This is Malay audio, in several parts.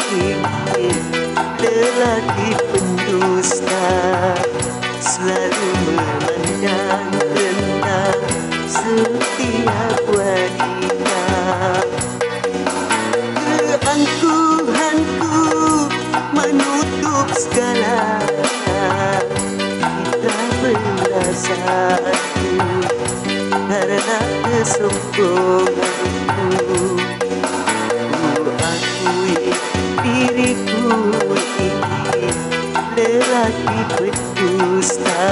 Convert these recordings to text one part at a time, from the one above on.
ini lelaki pendusta, selalu memandang rendah setiap wanita. Keangkuhanku menutup segala kita perasaanku karena kesombonganku. Ku akui diriku ini lelaki pendusta.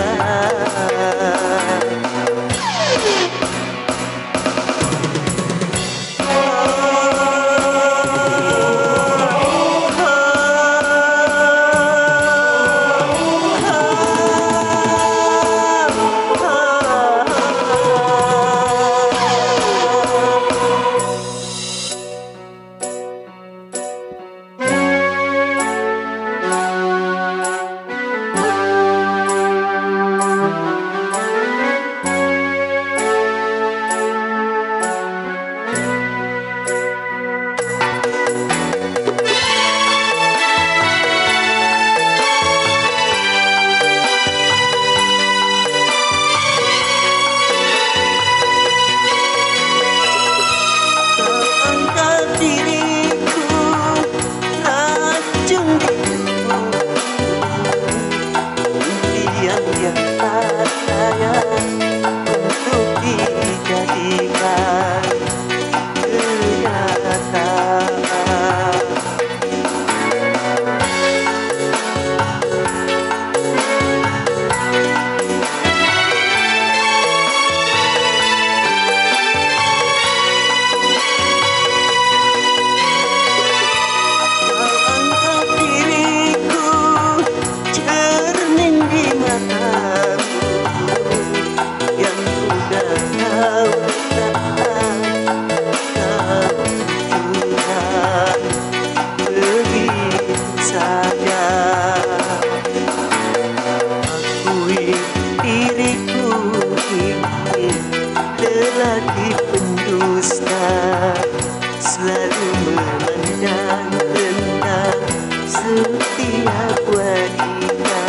Lelaki pendusta, selalu memandang rendah setiap wanita.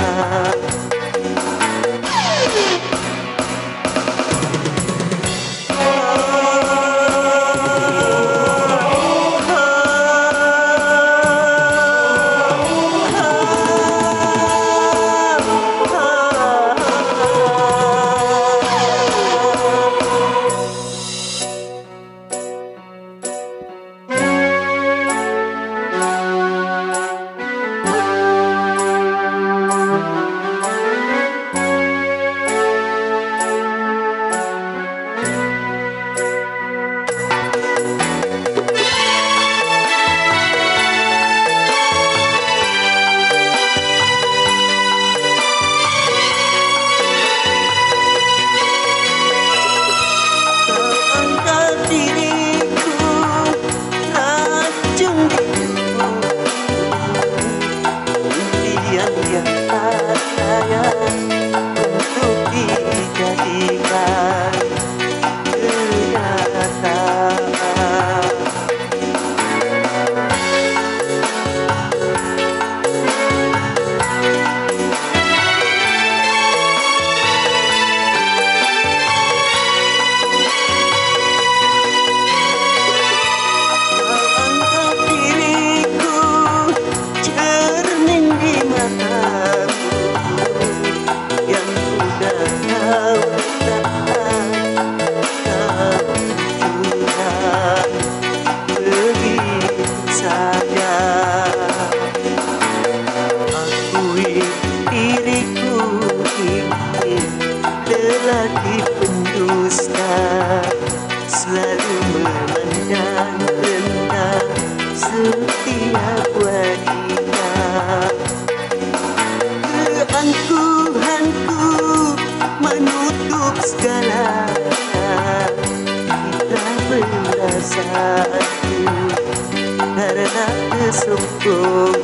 Untuk dijadikan kenyataan. Kau anggap diriku cermin di matamu, yang udah kau letakkan Tuhan, begitu saja. Akui diriku ini lelaki pendusta, selalu memandang rendah setiap wanita. Keangkuhanku menutup segala kita perasaanku karena kesombonganku.